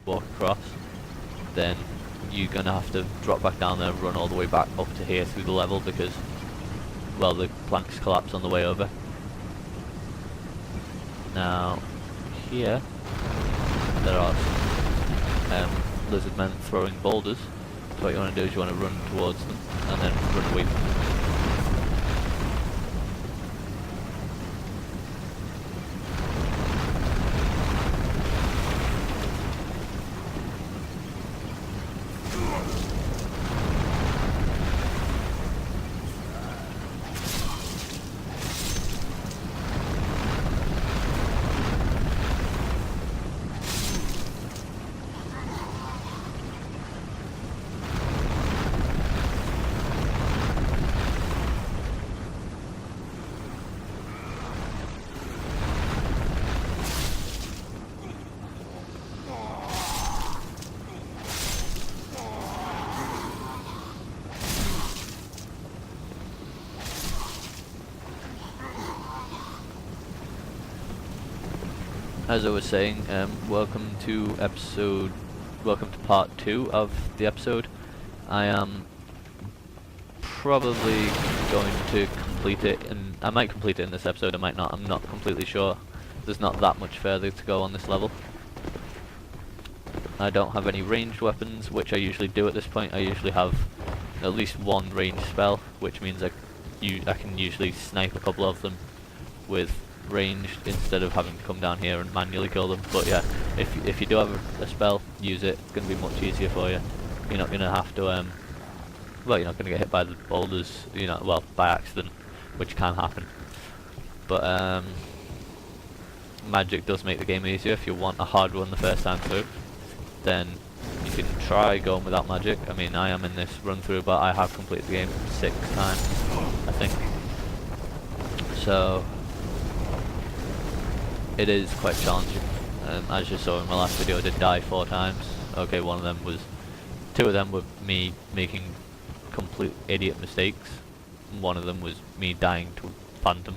walk across, then you're gonna have to drop back down there and run all the way back up to here through the level because, well, the planks collapse on the way over. Now, here, there are lizard men throwing boulders. So what you want to do is you want to run towards them and then run away from them. As I was saying, welcome to part 2 of the episode. I am probably going to complete it, and I might complete it in this episode, I might not, I'm not completely sure. There's not that much further to go on this level. I don't have any ranged weapons, which I usually do at this point. I usually have at least one ranged spell, which means I can usually snipe a couple of them with ranged instead of having to come down here and manually kill them. But yeah, if you do have a spell, use it. It's going to be much easier for you. You're not going to have to well, you're not going to get hit by the boulders, you know, well, by accident, which can happen. But magic does make the game easier. If you want a hard run the first time through, then you can try going without magic. I mean, I am in this run through, but I have completed the game 6 times, I think. So it is quite challenging. As you saw in my last video, I did die 4 times. Okay, 2 of them were me making complete idiot mistakes. One of them was me dying to Phantom.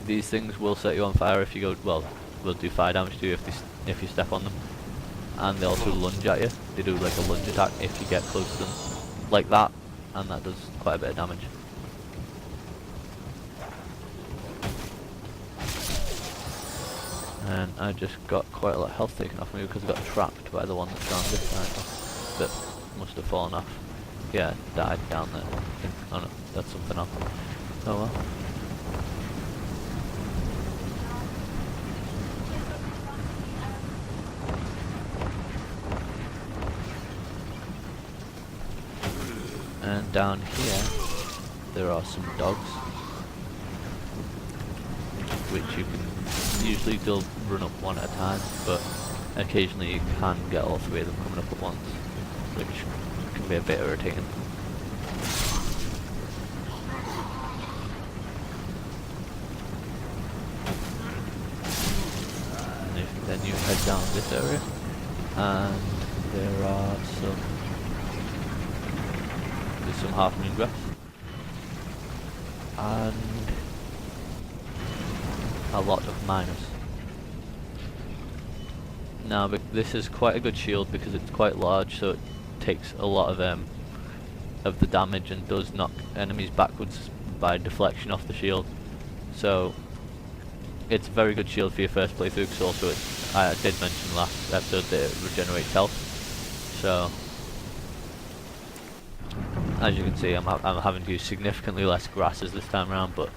These things will set you on fire if you go, well, will do fire damage to you if you step on them. And they also lunge at you. They do like a lunge attack if you get close to them, like that, and that does quite a bit of damage. And I just got quite a lot of health taken off me because I got trapped by the one that's down this side. That must have fallen off. Yeah, died down there. Oh no, that's something else. Oh well. And down here, there are some dogs, which you can usually they'll run up one at a time, but occasionally you can get all 3 of them coming up at once, which can be a bit irritating. And then you head down this area, and there are some half moon grass and a lot of miners. Now this is quite a good shield because it's quite large, so it takes a lot of the damage and does knock enemies backwards by deflection off the shield. So it's a very good shield for your first playthrough, because also I did mention last episode that it regenerates health. So as you can see, I'm having to use significantly less grasses this time around, but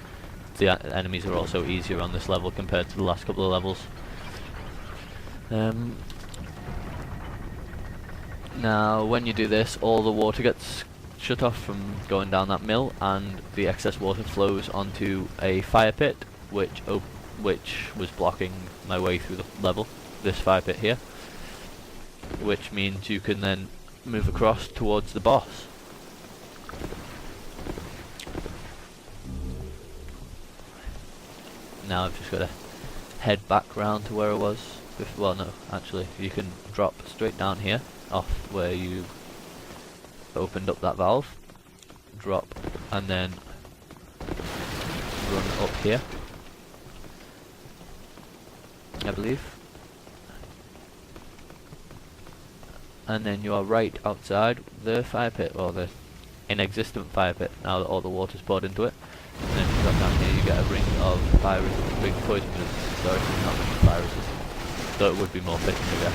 the enemies are also easier on this level compared to the last couple of levels. Now, when you do this, all the water gets shut off from going down that mill, and the excess water flows onto a fire pit, which was blocking my way through the level. This fire pit here, which means you can then move across towards the boss. Now I've just got to head back round to where I was. Well, no, actually, you can drop straight down here, off where you opened up that valve, drop, and then run up here, I believe. And then you are right outside the fire pit, or the inexistent fire pit, now that all the water's poured into it. And then if you drop down here, you get a ring of fire resistance, ring poison resistance, sorry, not fire resistance. So it would be more fitting, I guess.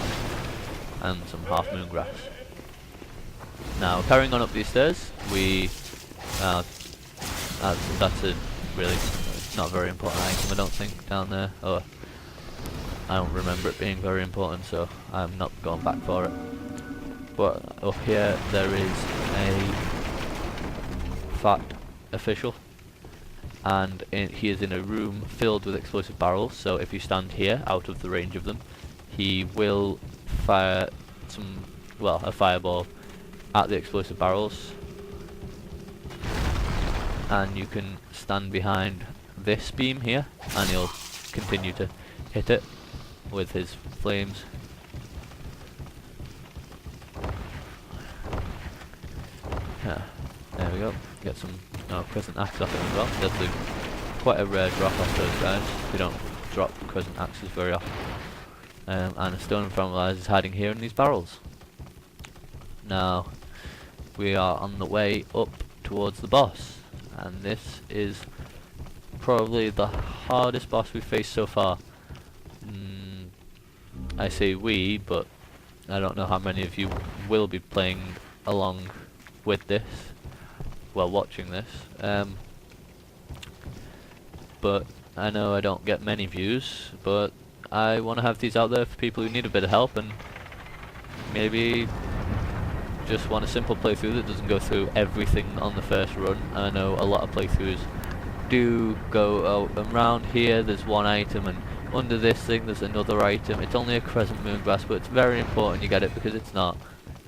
And some half moon grass. Now, carrying on up these stairs, we that's a really not very important item, I don't think, down there. Or I don't remember it being very important, so I'm not going back for it. But up here there is a fat official, and he is in a room filled with explosive barrels. So if you stand here, out of the range of them, he will fire a fireball at the explosive barrels, and you can stand behind this beam here and he'll continue to hit it with his flames. Yeah, there we go. Get some crescent axe off him as well. That's quite a rare drop off those guys. They don't drop crescent axes very often. And a Stonefang Tunnel is hiding here in these barrels. Now we are on the way up towards the boss, and this is probably the hardest boss we've faced so far. I say we, but I don't know how many of you will be playing along with this, well, watching this. But I know I don't get many views, but I want to have these out there for people who need a bit of help and maybe just want a simple playthrough that doesn't go through everything on the first run. I know a lot of playthroughs do go around here, there's one item, and under this thing there's another item. It's only a crescent moongrass, but it's very important you get it, because it's not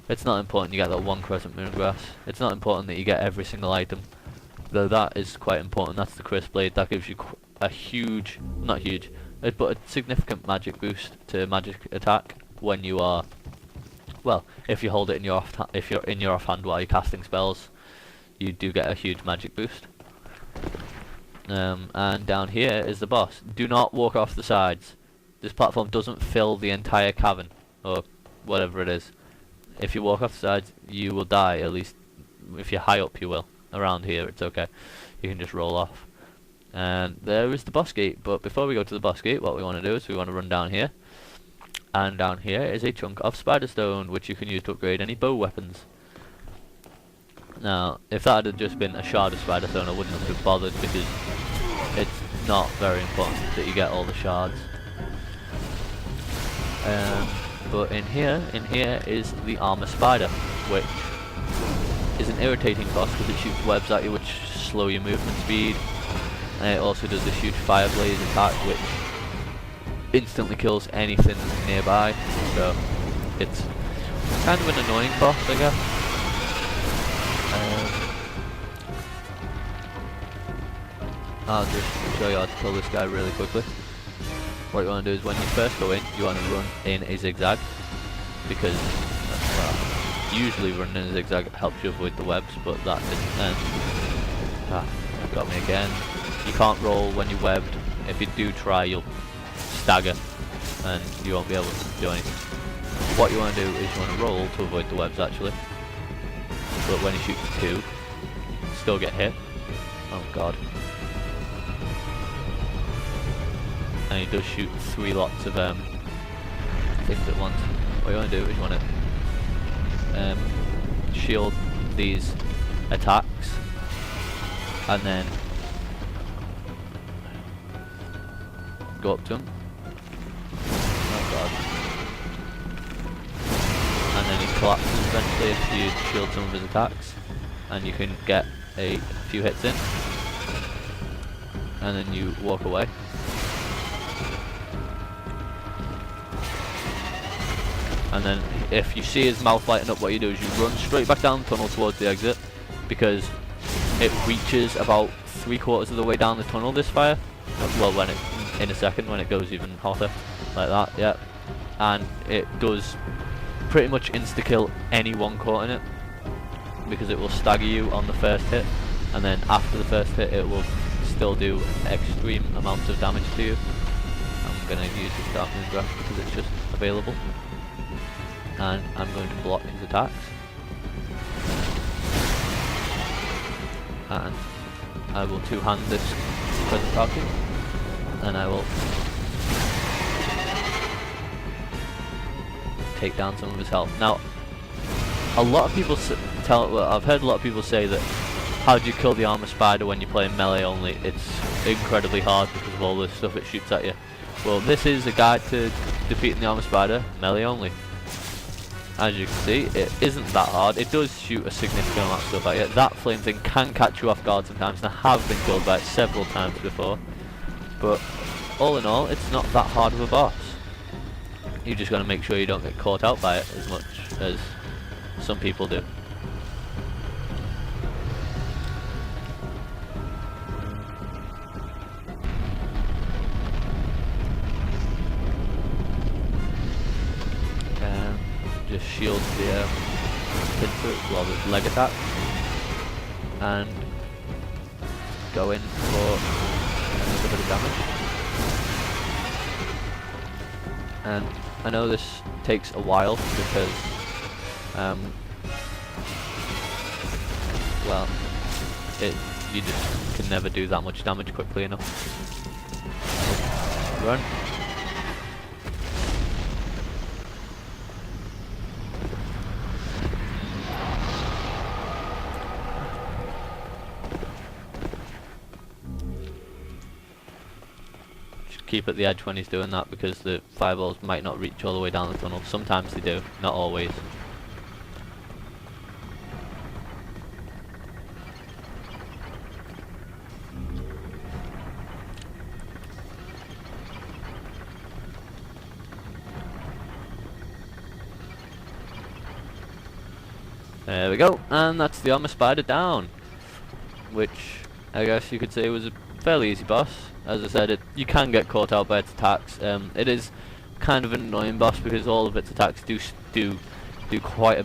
important you get that one crescent moongrass. It's not important that you get every single item, though that is quite important. That's the crisp blade. That gives you a huge, not huge, but a significant magic boost to magic attack when you are, well, if you hold it in your if you're in your offhand while you're casting spells, you do get a huge magic boost. And down here is the boss. Do not walk off the sides. This platform doesn't fill the entire cavern, or whatever it is. If you walk off the sides, you will die. At least if you're high up, you will. Around here, it's okay. You can just roll off. And there is the boss gate. But before we go to the boss gate, what we want to do is we want to run down here. And down here is a chunk of spider stone, which you can use to upgrade any bow weapons. Now, if that had just been a shard of spider stone, I wouldn't have been bothered, because it's not very important that you get all the shards. But in here is the armor spider, which is an irritating boss because it shoots webs at you, which slow your movement speed. And it also does this huge fire blaze attack, which instantly kills anything nearby. So it's kind of an annoying boss, I guess. I'll just show you how to kill this guy really quickly. What you want to do is when you first go in, you want to run in a zigzag, because well, usually running in a zigzag helps you avoid the webs, but that didn't. Got me again. You can't roll when you're webbed. If you do try, you'll stagger and you won't be able to do anything. What you want to do is you want to roll to avoid the webs actually, but when you shoot 2, you still get hit. Oh god. And he does shoot 3 lots of things at once. What you want to do is you want to shield these attacks, and then go up to him. Oh god. And then he collapses eventually if you shield some of his attacks, and you can get a few hits in, and then you walk away. And then if you see his mouth lighting up, what you do is you run straight back down the tunnel towards the exit, because it reaches about 3/4 of the way down the tunnel, this fire. Well, when it, in a second, when it goes even hotter, like that, yeah. And it does pretty much insta-kill anyone caught in it. because it will stagger you on the first hit, and then after the first hit it will still do extreme amounts of damage to you. I'm going to use this Dark Moon Grasp because it's just available, and I'm going to block his attacks, and I will two-hand this present target, and I will take down some of his health. Now, a lot of people I've heard a lot of people say that, how do you kill the armor spider when you're playing melee only? It's incredibly hard because of all the stuff it shoots at you. Well, this is a guide to defeating the armor spider melee only. As you can see, it isn't that hard. It does shoot a significant amount of stuff at you. That flame thing can catch you off guard sometimes, and I have been killed by it several times before. But all in all, it's not that hard of a boss. You just got to make sure you don't get caught out by it as much as some people do. Just shield the his leg attack, and go in for a bit of damage. And I know this takes a while because well, you just can never do that much damage quickly enough. Run. Keep at the edge when he's doing that, because the fireballs might not reach all the way down the tunnel. Sometimes they do, not always. There we go, and that's the armor spider down, which I guess you could say was a fairly easy boss. As I said, you can get caught out by its attacks. It is kind of an annoying boss because all of its attacks do quite a